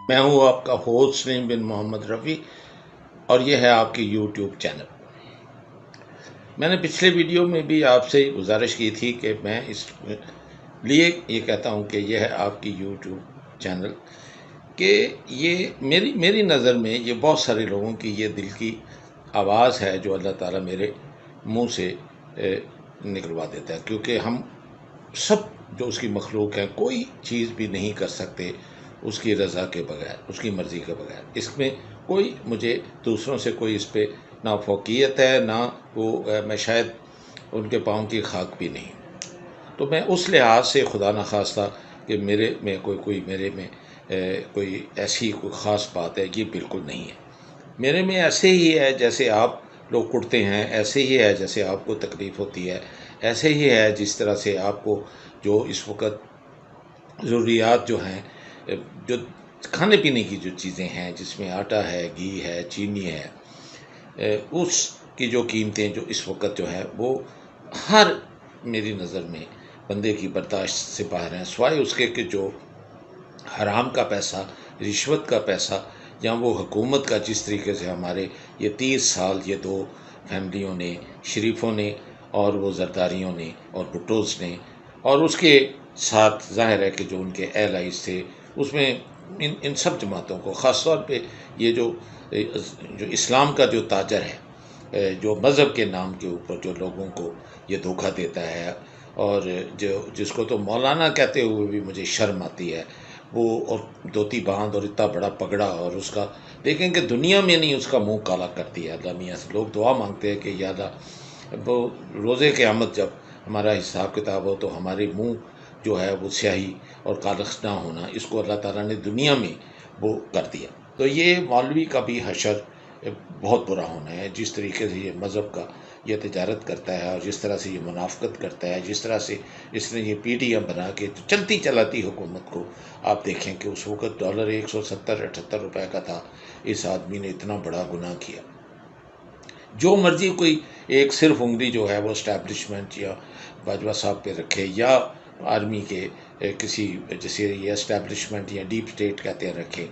میں ہوں آپ کا ہوسٹ سلیم بن محمد رفیع، اور یہ ہے آپ کی یوٹیوب چینل۔ میں نے پچھلے ویڈیو میں بھی آپ سے گزارش کی تھی کہ میں اس لیے یہ کہتا ہوں کہ یہ ہے آپ کی یوٹیوب چینل، کہ یہ میری نظر میں یہ بہت سارے لوگوں کی یہ دل کی آواز ہے جو اللہ تعالیٰ میرے منہ سے نکلوا دیتا ہے، کیونکہ ہم سب جو اس کی مخلوق ہے کوئی چیز بھی نہیں کر سکتے اس کی رضا کے بغیر، اس کی مرضی کے بغیر۔ اس میں کوئی مجھے دوسروں سے کوئی اس پہ نہ فوقیت ہے، نہ وہ میں شاید ان کے پاؤں کی خاک بھی نہیں۔ تو میں اس لحاظ سے خدا نخواستہ کہ میرے میں کوئی ایسی کوئی خاص بات ہے، یہ بالکل نہیں ہے۔ میرے میں ایسے ہی ہے جیسے آپ لوگ کڑتے ہیں، ایسے ہی ہے جیسے آپ کو تکلیف ہوتی ہے، ایسے ہی ہے جس طرح سے آپ کو جو اس وقت ضروریات جو ہیں، جو کھانے پینے کی جو چیزیں ہیں، جس میں آٹا ہے، گھی ہے، چینی ہے، اس کی جو قیمتیں جو اس وقت جو ہے وہ ہر میری نظر میں بندے کی برداشت سے باہر ہیں، سوائے اس کے کہ جو حرام کا پیسہ، رشوت کا پیسہ، یا وہ حکومت کا جس طریقے سے ہمارے یہ 30 سال یہ دو فیملیوں نے، شریفوں نے اور وہ زرداریوں نے اور بھٹوز نے، اور اس کے ساتھ ظاہر ہے کہ جو ان کے ایلائز تھے، اس میں ان سب جماعتوں کو خاص طور پہ یہ جو اسلام کا جو تاجر ہے، جو مذہب کے نام کے اوپر جو لوگوں کو یہ دھوکہ دیتا ہے، اور جس کو تو مولانا کہتے ہوئے بھی مجھے شرم آتی ہے، وہ اور دھوتی باندھ اور اتنا بڑا پگڑا، اور اس کا دیکھیں کہ دنیا میں نہیں اس کا منہ کالا کر دیا اللہ میاں سے۔ لوگ دعا مانگتے ہیں کہ یا اللہ وہ روزے قیامت جب ہمارا حساب کتاب ہو تو ہمارے منہ جو ہے وہ سیاہی اور کالخ نہ ہونا، اس کو اللہ تعالیٰ نے دنیا میں وہ کر دیا۔ تو یہ مولوی کا بھی حشر بہت برا ہونا ہے، جس طریقے سے یہ مذہب کا یہ تجارت کرتا ہے، اور جس طرح سے یہ منافقت کرتا ہے، جس طرح سے اس نے یہ پی ٹی ایم بنا کے چلتی چلاتی حکومت کو آپ دیکھیں کہ اس وقت ڈالر 170-78 روپے کا تھا، اس آدمی نے اتنا بڑا گناہ کیا۔ جو مرضی کوئی ایک صرف انگلی جو ہے وہ اسٹیبلشمنٹ یا باجوہ صاحب پہ رکھے، یا آرمی کے کسی جیسے یہ اسٹیبلشمنٹ یا ڈیپ اسٹیٹ کہتے ہیں رکھے،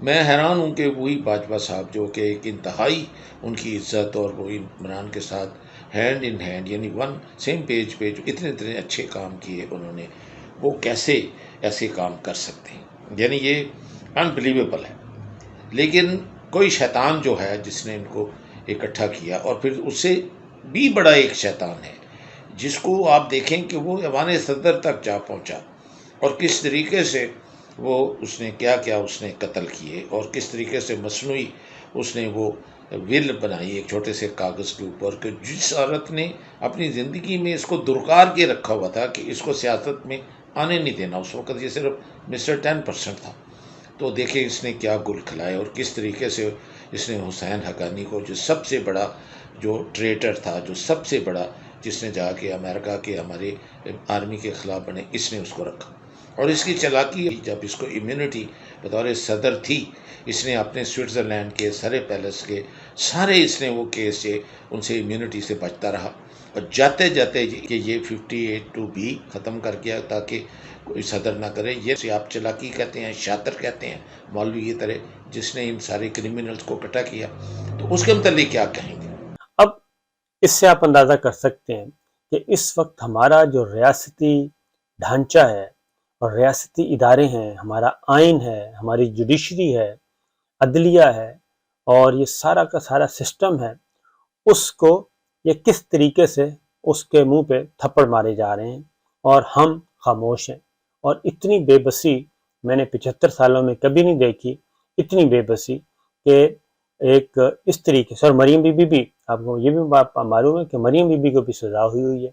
میں حیران ہوں کہ وہی باجوہ صاحب جو کہ ایک انتہائی ان کی عزت، اور وہ عمران کے ساتھ ہینڈ ان ہینڈ یعنی ون سیم پیج پہ جو اتنے اچھے کام کیے انہوں نے، وہ کیسے ایسے کام کر سکتے ہیں؟ یعنی یہ انبلیویبل ہے۔ لیکن کوئی شیطان جو ہے جس نے ان کو اکٹھا کیا، اور پھر اس سے بھی بڑا ایک شیطان ہے جس کو آپ دیکھیں کہ وہ ایوان صدر تک جا پہنچا، اور کس طریقے سے اس نے کیا اس نے قتل کیے، اور کس طریقے سے مصنوعی اس نے وہ ول بنائی ایک چھوٹے سے کاغذ کے اوپر، کہ جس عورت نے اپنی زندگی میں اس کو درکار کے رکھا ہوا تھا کہ اس کو سیاست میں آنے نہیں دینا، اس وقت یہ صرف مسٹر 10% تھا، تو دیکھیں اس نے کیا گل کھلائے، اور کس طریقے سے اس نے حسین حقانی کو جو سب سے بڑا جو ٹریٹر تھا، جو سب سے بڑا جس نے جا کے امریکہ کے ہمارے آرمی کے خلاف بنے، اس نے اس کو رکھا۔ اور اس کی چالاکی جب اس کو امیونٹی بطور صدر تھی، اس نے اپنے سوئٹزرلینڈ کے سارے پیلس کے سارے اس نے وہ کیس ان سے امیونٹی سے بچتا رہا، اور جاتے جاتے کہ یہ 58(2) ختم کر گیا تاکہ کوئی صدر نہ کرے۔ یہ آپ چلاکی کہتے ہیں، شاطر کہتے ہیں مولوی کی طرح، جس نے ان سارے کرمنلز کو اکٹھا کیا۔ تو اس کے متعلق کیا کہیں گے؟ اب اس سے آپ اندازہ کر سکتے ہیں کہ اس وقت ہمارا جو ریاستی ڈھانچہ ہے اور ریاستی ادارے ہیں، ہمارا آئین ہے، ہماری جوڈیشری ہے، عدلیہ ہے، اور یہ سارا کا سارا سسٹم ہے، اس کو یہ کس طریقے سے اس کے منہ پہ تھپڑ مارے جا رہے ہیں، اور ہم خاموش ہیں۔ اور اتنی بے بسی میں نے 75 سالوں میں کبھی نہیں دیکھی، اتنی بے بسی کہ ایک اس طریقے سے۔ اور مریم بی بی بھی، آپ کو یہ بھی معلوم ہے کہ مریم بی بی کو بھی سزا ہوئی ہے،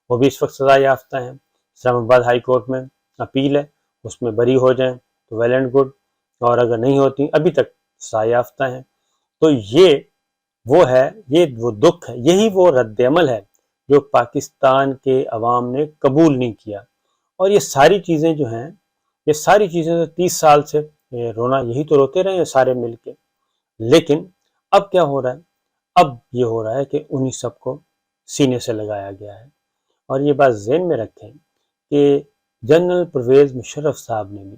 وہ بھی اس وقت سزا یافتہ ہیں۔ اسلام آباد ہائی کورٹ میں اپیل ہے، اس میں بری ہو جائیں تو ویل اینڈ گڈ، اور اگر نہیں ہوتی ابھی تک سزا یافتہ ہیں۔ تو یہ وہ ہے، یہ وہ دکھ ہے، یہی وہ رد عمل ہے جو پاکستان کے عوام نے قبول نہیں کیا۔ اور یہ ساری چیزیں جو ہیں، یہ ساری چیزیں 30 سال سے رونا، یہی تو روتے رہے ہیں سارے مل کے۔ لیکن اب کیا ہو رہا ہے؟ اب یہ ہو رہا ہے کہ انہی سب کو سینے سے لگایا گیا ہے۔ اور یہ بات ذہن میں رکھیں کہ جنرل پرویز مشرف صاحب نے بھی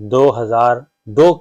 2002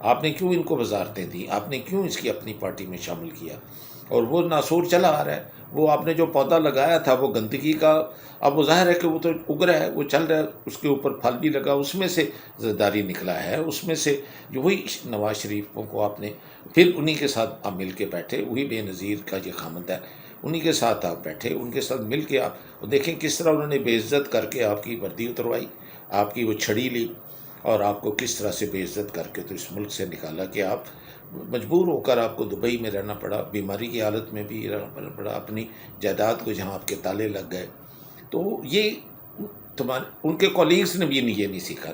آپ نے کیوں ان کو وزارتیں دی، آپ نے کیوں اس کی اپنی پارٹی میں شامل کیا؟ اور وہ ناسور چلا آ رہا ہے، وہ آپ نے جو پودا لگایا تھا وہ گندگی کا، اب وہ ظاہر ہے کہ وہ تو اگ رہا ہے، وہ چل رہا ہے، اس کے اوپر پھل بھی لگا، اس میں سے زرداری نکلا ہے، اس میں سے جو وہی نواز شریفوں کو آپ نے پھر انہی کے ساتھ آپ مل کے بیٹھے، وہی بے نظیر کا یہ خامند ہے، انہی کے ساتھ آپ بیٹھے، ان کے ساتھ مل کے آپ دیکھیں کس طرح انہوں نے بے عزت کر کے آپ کی وردی اتروائی، آپ کی وہ چھڑی لی، اور آپ کو کس طرح سے بے عزت کر کے تو اس ملک سے نکالا کہ آپ مجبور ہو کر آپ کو دبئی میں رہنا پڑا، بیماری کی حالت میں بھی رہنا پڑا، اپنی جائیداد کو جہاں آپ کے تالے لگ گئے۔ تو یہ تمہارے ان کے کولیگز نے بھی یہ نہیں سیکھا۔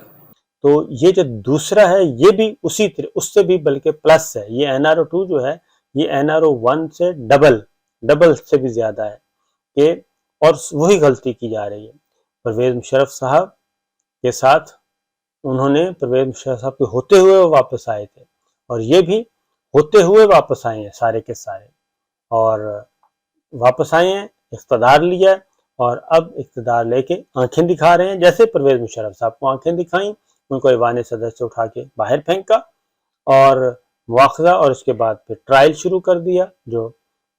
تو یہ جو دوسرا ہے یہ بھی اسی طرح اس سے بھی بلکہ پلس ہے، یہ NRO2 جو ہے یہ NRO1 سے ڈبل سے بھی زیادہ ہے کہ، اور وہی غلطی کی جا رہی ہے پرویز مشرف صاحب کے ساتھ، انہوں نے پرویز مشرف صاحب کے ہوتے ہوئے وہ واپس آئے تھے، اور یہ بھی ہوتے ہوئے واپس آئے ہیں سارے کے سارے، اور واپس آئے ہیں، اقتدار لیا، اور اب اقتدار لے کے آنکھیں دکھا رہے ہیں، جیسے پرویز مشرف صاحب کو آنکھیں دکھائیں، ان کو ایوان صدر سے اٹھا کے باہر پھینکا اور مواخذہ، اور اس کے بعد پھر ٹرائل شروع کر دیا، جو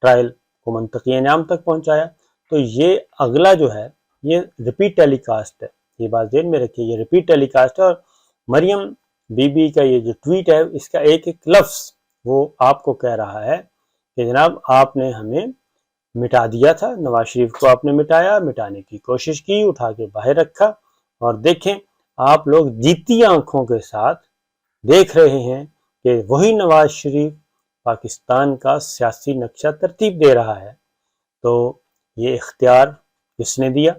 ٹرائل کو منطقی انعام تک پہنچایا۔ تو یہ اگلا جو ہے یہ ریپیٹ ٹیلی کاسٹ ہے، یہ بات ذہن میں رکھیے، یہ ریپیٹ ٹیلی کاسٹ ہے، اور مریم بی بی کا یہ جو ٹویٹ ہے اس کا ایک ایک لفظ وہ آپ کو کہہ رہا ہے کہ جناب آپ نے ہمیں مٹا دیا تھا، نواز شریف کو آپ نے مٹایا، مٹانے کی کوشش کی، اٹھا کے باہر رکھا، اور دیکھیں آپ لوگ جیتی آنکھوں کے ساتھ دیکھ رہے ہیں کہ وہی نواز شریف پاکستان کا سیاسی نقشہ ترتیب دے رہا ہے۔ تو یہ اختیار کس نے دیا،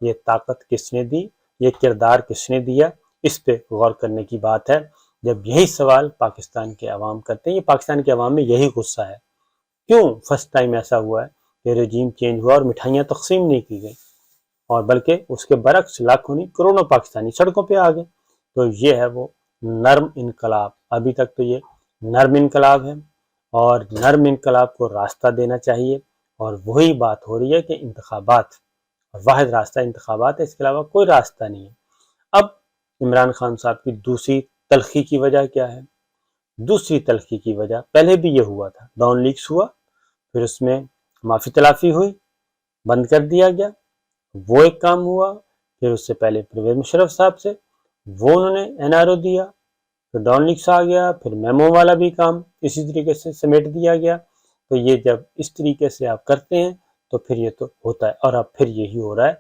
یہ طاقت کس نے دی، یہ کردار کس نے دیا، اس پہ غور کرنے کی بات ہے۔ جب یہی سوال پاکستان کے عوام کرتے ہیں، یہ پاکستان کے عوام میں یہی غصہ ہے، کیوں فرسٹ ٹائم ایسا ہوا ہے کہ رجیم چینج ہوا اور مٹھائیاں تقسیم نہیں کی گئی، اور بلکہ اس کے برعکس لاکھوں نہیں کروڑوں پاکستانی سڑکوں پہ آ گئے۔ تو یہ ہے وہ نرم انقلاب، ابھی تک تو یہ نرم انقلاب ہے، اور نرم انقلاب کو راستہ دینا چاہیے، اور وہی بات ہو رہی ہے کہ انتخابات، واحد راستہ انتخابات ہے، اس کے علاوہ کوئی راستہ نہیں ہے۔ اب عمران خان صاحب کی دوسری تلخی کی وجہ کیا ہے؟ دوسری تلخی کی وجہ پہلے بھی یہ ہوا تھا، ڈاؤن لیکس ہوا، پھر اس میں معافی تلافی ہوئی، بند کر دیا گیا، وہ ایک کام ہوا، پھر اس سے پہلے پرویز مشرف صاحب سے وہ انہوں نے NRO دیا، پھر ڈاؤن لیکس آ گیا، پھر میمو والا بھی کام اسی طریقے سے سمیٹ دیا گیا۔ تو یہ جب اس طریقے سے آپ کرتے ہیں تو پھر یہ تو ہوتا ہے، اور اب پھر یہی ہو رہا ہے۔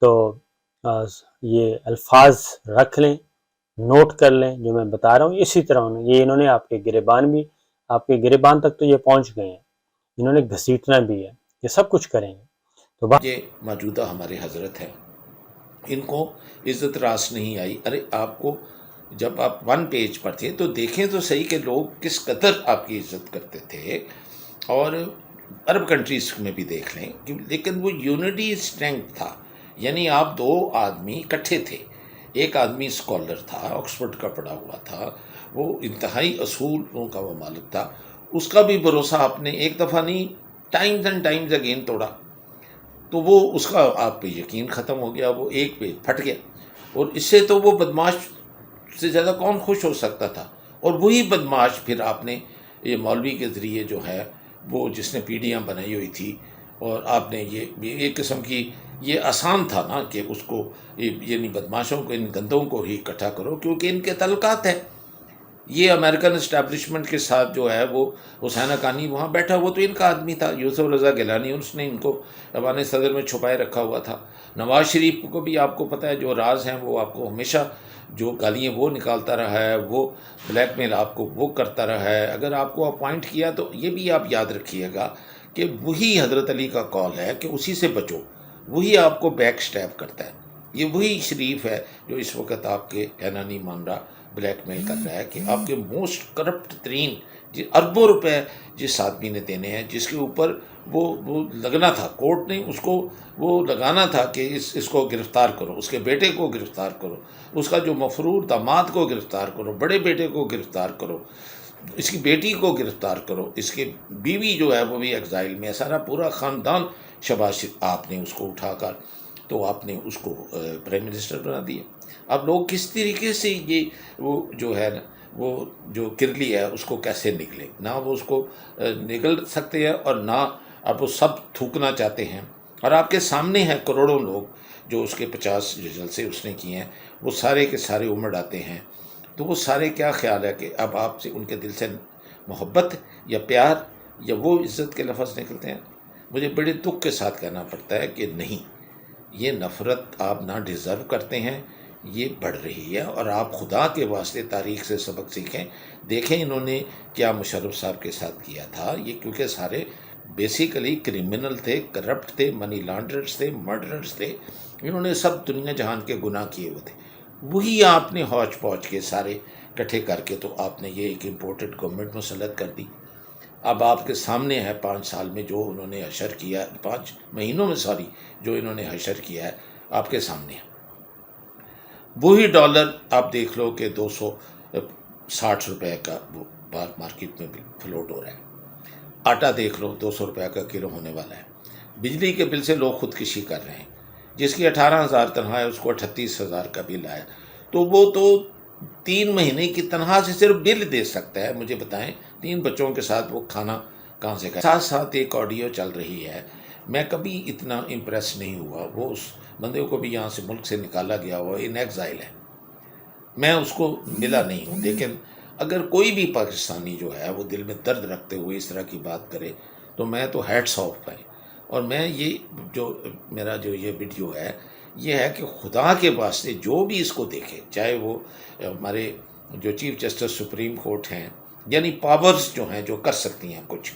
تو یہ الفاظ رکھ لیں، نوٹ کر لیں جو میں بتا رہا ہوں، اسی طرح یہ انہوں نے آپ کے گریبان بھی، آپ کے گریبان تک تو یہ پہنچ گئے ہیں، انہوں نے گھسیٹنا بھی ہے، یہ سب کچھ کریں گے۔ تو یہ موجودہ ہمارے حضرت ہیں، ان کو عزت راس نہیں آئی۔ ارے آپ کو جب آپ ون پیج پر تھے تو دیکھیں تو صحیح کہ لوگ کس قدر آپ کی عزت کرتے تھے، اور عرب کنٹریز میں بھی دیکھ لیں، لیکن وہ یونٹی اسٹرینتھ تھا، یعنی آپ دو آدمی اکٹھے تھے، ایک آدمی اسکالر تھا، آکسفورڈ کا پڑھا ہوا تھا، وہ انتہائی اصولوں کا وہ مالک تھا، اس کا بھی بھروسہ آپ نے ایک دفعہ نہیں ٹائمز اینڈ ٹائمز اگین توڑا، تو وہ اس کا آپ پہ یقین ختم ہو گیا، وہ ایک پہ پھٹ گیا، اور اس سے تو وہ بدماش سے زیادہ کون خوش ہو سکتا تھا؟ اور وہی بدماش پھر آپ نے یہ مولوی کے ذریعے جو ہے وہ جس نے پیڑیاں بنائی ہوئی تھی، اور آپ نے یہ ایک قسم کی یہ آسان تھا نا کہ اس کو یعنی بدماشوں کو، ان گندوں کو ہی اکٹھا کرو، کیونکہ ان کے تعلقات ہیں۔ یہ امریکن اسٹیبلشمنٹ کے ساتھ جو ہے وہ حسین حقانی وہاں بیٹھا، وہ تو ان کا آدمی تھا، یوسف رضا گیلانی، اس نے ان کو ایوان صدر میں چھپائے رکھا ہوا تھا۔ نواز شریف کو بھی آپ کو پتہ ہے جو راز ہیں وہ آپ کو ہمیشہ جو گالیاں وہ نکالتا رہا ہے، وہ بلیک میل آپ کو وہ کرتا رہا ہے۔ اگر آپ کو اپوائنٹ کیا تو یہ بھی آپ یاد رکھیے گا کہ وہی حضرت علی کا قول ہے کہ اسی سے بچو، وہی آپ کو بیک سٹیپ کرتا ہے، یہ وہی شریف ہے جو اس وقت آپ کے کہنا نہیں مان رہا، بلیک میل کر رہا ہے کہ آپ کے موسٹ کرپٹ ترین اربوں روپے جس آدمی نے دینے ہیں، جس کے اوپر وہ لگنا تھا، کورٹ نے اس کو وہ لگانا تھا کہ اس کو گرفتار کرو، اس کے بیٹے کو گرفتار کرو، اس کا جو مفرور داماد کو گرفتار کرو، بڑے بیٹے کو گرفتار کرو، اس کی بیٹی کو گرفتار کرو، اس کی بیوی جو ہے وہ بھی ایگزائل میں ہے، سارا پورا خاندان شہباز شریف، آپ نے اس کو اٹھا کر تو آپ نے اس کو پرائم منسٹر بنا دیا۔ اب لوگ کس طریقے سے یہ وہ جو ہے وہ جو کرلی ہے اس کو کیسے نکلے، نہ وہ اس کو نکل سکتے ہیں اور نہ اب وہ سب تھوکنا چاہتے ہیں. اور آپ کے سامنے ہیں کروڑوں لوگ جو اس کے 50 جو جلسے اس نے کیے ہیں، وہ سارے کے سارے امڑ آتے ہیں. تو وہ سارے کیا خیال ہے کہ اب آپ سے ان کے دل سے محبت یا پیار یا وہ عزت کے لفظ نکلتے ہیں؟ مجھے بڑے دکھ کے ساتھ کہنا پڑتا ہے کہ نہیں، یہ نفرت آپ نہ ڈیزرو کرتے ہیں، یہ بڑھ رہی ہے. اور آپ خدا کے واسطے تاریخ سے سبق سیکھیں. دیکھیں انہوں نے کیا مشرف صاحب کے ساتھ کیا تھا. یہ کیونکہ سارے بیسیکلی کرمنل تھے، کرپٹ تھے، منی لانڈررز تھے، مرڈررز تھے. انہوں نے سب دنیا جہان کے گناہ کیے ہوئے تھے. وہی آپ نے ہوچ پوچ کے سارے کٹھے کر کے تو آپ نے یہ ایک امپورٹڈ گورنمنٹ مسلط کر دی. اب آپ کے سامنے ہے 5 سال میں جو انہوں نے حشر کیا، 5 مہینوں میں جو انہوں نے حشر کیا ہے آپ کے سامنے ہے. وہی ڈالر آپ دیکھ لو کہ 260 روپے کا وہ مارکیٹ میں فلوٹ ہو رہا ہے. آٹا دیکھ لو 200 روپے کا کلو ہونے والا ہے. بجلی کے بل سے لوگ خودکشی کر رہے ہیں. جس کی 18,000 تنخواہ ہے اس کو 38,000 کا بل آیا. تو وہ تو 3 مہینے کی تنخواہ سے صرف بل دے سکتا ہے. مجھے بتائیں 3 بچوں کے ساتھ وہ کھانا کہاں سے کھائے؟ ساتھ ساتھ ایک آڈیو چل رہی ہے، میں کبھی اتنا امپریس نہیں ہوا. وہ اس بندے کو بھی یہاں سے ملک سے نکالا گیا ہوا ان ایگزائل ہے، میں اس کو ملا نہیں ہوں. لیکن اگر کوئی بھی پاکستانی جو ہے وہ دل میں درد رکھتے ہوئے اس طرح کی بات کرے تو میں تو ہیٹس آف پائے. اور میں یہ جو میرا جو یہ ویڈیو ہے یہ ہے کہ خدا کے واسطے جو بھی اس کو دیکھے، چاہے وہ ہمارے جو چیف جسٹس سپریم کورٹ ہیں، یعنی پاورز جو ہیں جو کر سکتی ہیں کچھ،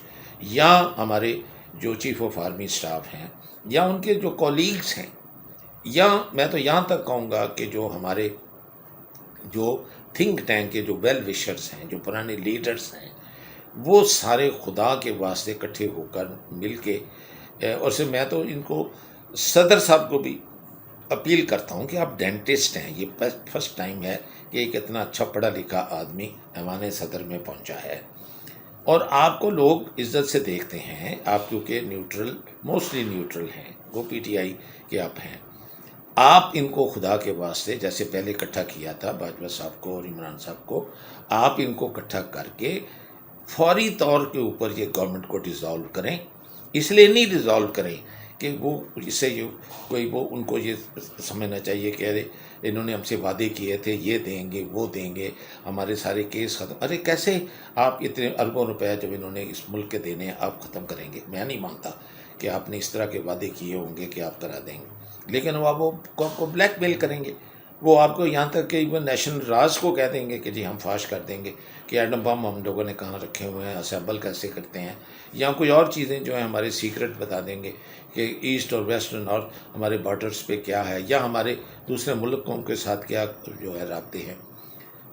یا ہمارے جو چیف آف آرمی سٹاف ہیں، یا ان کے جو کولیگز ہیں، یا میں تو یہاں تک کہوں گا کہ جو ہمارے جو تھنک ٹینک کے جو ویل وشرز ہیں، جو پرانے لیڈرز ہیں، وہ سارے خدا کے واسطے اکٹھے ہو کر مل کے اور سے میں تو ان کو صدر صاحب کو بھی اپیل کرتا ہوں کہ آپ ڈینٹسٹ ہیں، یہ فرسٹ ٹائم ہے کہ ایک اتنا اچھا پڑھا لکھا آدمی ایوان صدر میں پہنچا ہے. اور آپ کو لوگ عزت سے دیکھتے ہیں، آپ کیونکہ نیوٹرل، موسٹلی نیوٹرل ہیں، وہ پی ٹی آئی کے آپ ہیں. آپ ان کو خدا کے واسطے جیسے پہلے اکٹھا کیا تھا باجوہ صاحب کو اور عمران صاحب کو، آپ ان کو اکٹھا کر کے فوری طور کے اوپر یہ گورنمنٹ کو ڈیزالو کریں. اس لیے نہیں ڈیزالو کریں کہ وہ اس سے کوئی وہ ان کو یہ سمجھنا چاہیے کہ ارے انہوں نے ہم سے وعدے کیے تھے، یہ دیں گے وہ دیں گے، ہمارے سارے کیس ختم. ارے کیسے آپ اتنے اربوں روپے جب انہوں نے اس ملک کے دینے آپ ختم کریں گے؟ میں نہیں مانتا کہ آپ نے اس طرح کے وعدے کیے ہوں گے کہ آپ کرا دیں گے. لیکن وہ آپ کو بلیک میل کریں گے. وہ آپ کو یہاں تک کہ ایون نیشنل راز کو کہہ دیں گے کہ جی ہم فاش کر دیں گے کہ ایٹم بم ہم لوگوں نے کہاں رکھے ہوئے ہیں، اسیمبل کیسے کرتے ہیں، یا کوئی اور چیزیں جو ہیں ہمارے سیکرٹ بتا دیں گے کہ ایسٹ اور ویسٹ اور نارتھ ہمارے بارڈرز پہ کیا ہے، یا ہمارے دوسرے ملکوں کے ساتھ کیا جو ہے رابطے ہیں.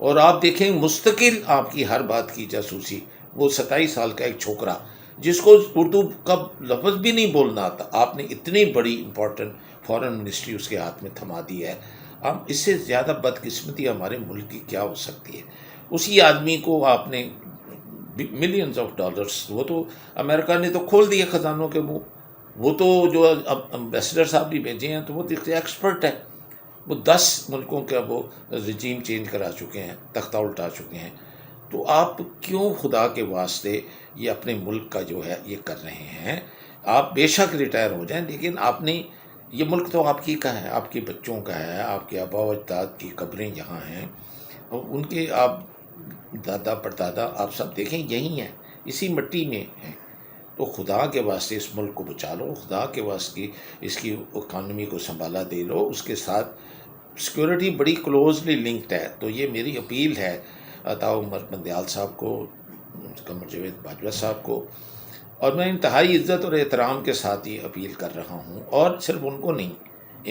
اور آپ دیکھیں مستقل آپ کی ہر بات کی جاسوسی. وہ 27 سال کا ایک چھوکرا جس کو اردو کا لفظ بھی نہیں بولنا آتا، آپ نے اتنی بڑی امپورٹنٹ فارن منسٹری اس کے ہاتھ میں تھما دی ہے. اب اس سے زیادہ بدقسمتی ہمارے ملک کی کیا ہو سکتی ہے؟ اسی آدمی کو آپ نے ملینز آف ڈالرز، وہ تو امریکہ نے تو کھول دیے خزانوں کے منہ. وہ تو جو امبیسڈر صاحب بھی بھیجے ہیں تو وہ ایکسپرٹ ہے، وہ 10 ملکوں کا وہ رجیم چینج کرا چکے ہیں، تختہ الٹا چکے ہیں. تو آپ کیوں خدا کے واسطے یہ اپنے ملک کا جو ہے یہ کر رہے ہیں؟ آپ بے شک ریٹائر ہو جائیں، لیکن آپ نے یہ ملک تو آپ کی کا ہے، آپ کے بچوں کا ہے، آپ کے آبا و اجداد کی قبریں یہاں ہیں، اور ان کے آپ دادا پردادا آپ سب دیکھیں یہی ہیں، اسی مٹی میں ہیں. تو خدا کے واسطے اس ملک کو بچا لو، خدا کے واسطے اس کی اکانومی کو سنبھالا دے لو. اس کے ساتھ سیکورٹی بڑی کلوزلی لنکڈ ہے. تو یہ میری اپیل ہے عطا عمر بندیال صاحب کو، قمر جاوید باجوہ صاحب کو، اور میں انتہائی عزت اور احترام کے ساتھ یہ اپیل کر رہا ہوں. اور صرف ان کو نہیں،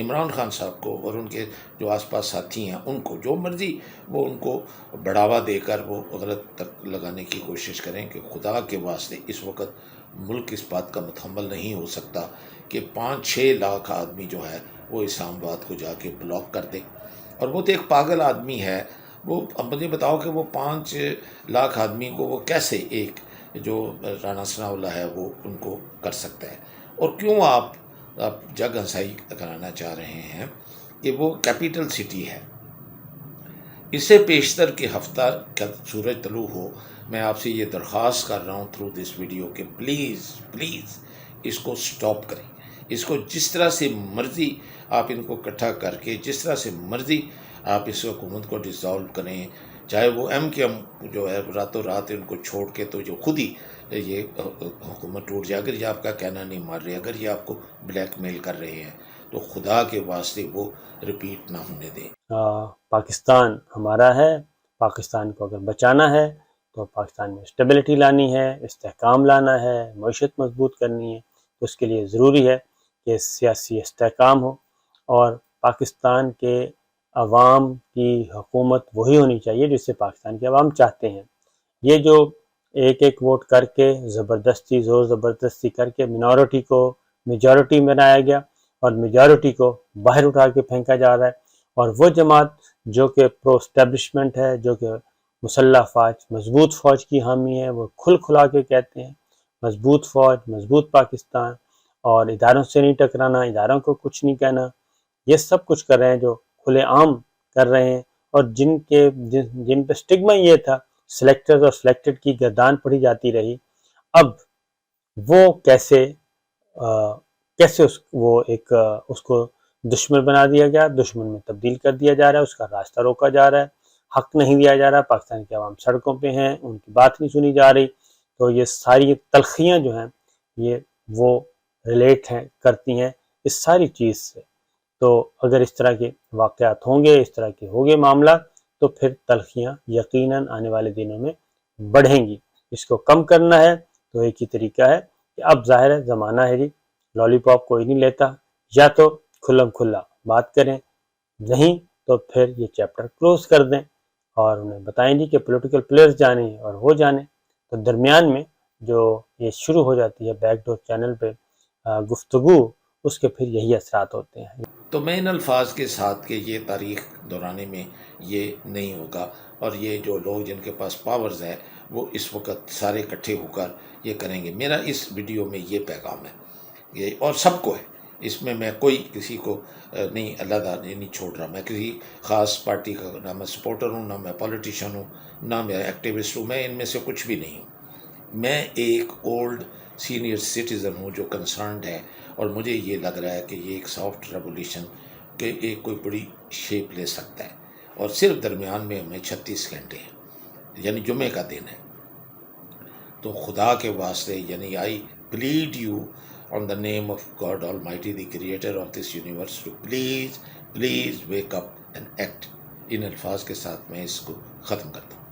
عمران خان صاحب کو اور ان کے جو آس پاس ساتھی ہیں ان کو جو مرضی وہ ان کو بڑھاوا دے کر وہ غلط تک لگانے کی کوشش کریں کہ خدا کے واسطے اس وقت ملک اس بات کا متحمل نہیں ہو سکتا کہ 5-6 لاکھ آدمی جو ہے وہ اسلام آباد کو جا کے بلاک کر دے. اور وہ تو ایک پاگل آدمی ہے. وہ اب مجھے بتاؤ کہ وہ 5 لاکھ آدمی کو وہ کیسے ایک جو رانا ثناء اللہ ہے وہ ان کو کر سکتا ہے؟ اور کیوں آپ جگ ہنسائی کرانا چاہ رہے ہیں کہ وہ کیپٹل سٹی ہے. اس سے پیشتر کہ ہفتہ کا سورج طلوع ہو، میں آپ سے یہ درخواست کر رہا ہوں تھرو دس ویڈیو کہ پلیز پلیز اس کو سٹاپ کریں. اس کو جس طرح سے مرضی آپ ان کو اکٹھا کر کے جس طرح سے مرضی آپ اس حکومت کو ڈیزالو کریں، چاہے وہ ایم کے ایم جو ہے راتوں رات ان کو چھوڑ کے تو جو خود ہی یہ حکومت ٹوٹ جائے. اگر یہ آپ کا کہنا نہیں مان رہے، اگر یہ آپ کو بلیک میل کر رہے ہیں تو خدا کے واسطے وہ ریپیٹ نہ ہونے دیں. پاکستان ہمارا ہے، پاکستان کو اگر بچانا ہے تو پاکستان میں اسٹیبلٹی لانی ہے، استحکام لانا ہے، معیشت مضبوط کرنی ہے. تو اس کے لیے ضروری ہے کہ سیاسی استحکام ہو اور پاکستان کے عوام کی حکومت وہی ہونی چاہیے جسے پاکستان کے عوام چاہتے ہیں. یہ جو ایک ایک ووٹ کر کے زبردستی زور زبردستی کر کے منورٹی کو میجورٹی بنایا گیا اور میجورٹی کو باہر اٹھا کے پھینکا جا رہا ہے، اور وہ جماعت جو کہ پرو اسٹیبلشمنٹ ہے، جو کہ مسلح فوج، مضبوط فوج کی حامی ہے، وہ کھل کھلا کے کہتے ہیں مضبوط فوج، مضبوط پاکستان، اور اداروں سے نہیں ٹکرانا، اداروں کو کچھ نہیں کہنا. یہ سب کچھ کر رہے ہیں جو کھلے عام کر رہے ہیں، اور جن پہ سٹگما یہ تھا سلیکٹرز اور سلیکٹڈ کی گردان پڑھی جاتی رہی. اب وہ کیسے اس کو دشمن بنا دیا گیا، دشمن میں تبدیل کر دیا جا رہا ہے، اس کا راستہ روکا جا رہا ہے، حق نہیں دیا جا رہا. پاکستان کے عوام سڑکوں پہ ہیں، ان کی بات نہیں سنی جا رہی. تو یہ ساری تلخیاں جو ہیں یہ وہ ریلیٹ کرتی ہیں اس ساری چیز سے. تو اگر اس طرح کے واقعات ہوں گے، اس طرح کے ہوں گے معاملات، تو پھر تلخیاں یقیناً آنے والے دنوں میں بڑھیں گی. اس کو کم کرنا ہے تو ایک ہی طریقہ ہے کہ اب ظاہر ہے زمانہ ہے جی، لالی پاپ کوئی نہیں لیتا، یا تو کھلم کھلا بات کریں، نہیں تو پھر یہ چیپٹر کلوز کر دیں اور انہیں بتائیں جی کہ پولیٹیکل پلیئرز جانیں اور وہ جانیں. تو درمیان میں جو یہ شروع ہو جاتی ہے بیک ڈور چینل پہ گفتگو، اس کے پھر یہی اثرات ہوتے ہیں. تو میں ان الفاظ کے ساتھ کہ یہ تاریخ دورانے میں یہ نہیں ہوگا، اور یہ جو لوگ جن کے پاس پاورز ہے وہ اس وقت سارے اکٹھے ہو کر یہ کریں گے. میرا اس ویڈیو میں یہ پیغام ہے، یہ اور سب کو ہے، اس میں کوئی کسی کو نہیں علیحدہ نہیں چھوڑ رہا. میں کسی خاص پارٹی کا نہ میں سپورٹر ہوں، نہ میں پولیٹیشین ہوں، نہ میں ایکٹیوسٹ ہوں، میں ان میں سے کچھ بھی نہیں ہوں. میں ایک اولڈ سینئر سٹیزن ہوں جو کنسرنڈ ہے، اور مجھے یہ لگ رہا ہے کہ یہ ایک سافٹ ریولیوشن کہ ایک کوئی بڑی شیپ لے سکتا ہے. اور صرف درمیان میں ہمیں 36 گھنٹے ہیں، یعنی جمعے کا دن ہے. تو خدا کے واسطے، یعنی I plead you on the name of God almighty the creator of this universe to please please wake up and act. ان الفاظ کے ساتھ میں اس کو ختم کرتا ہوں.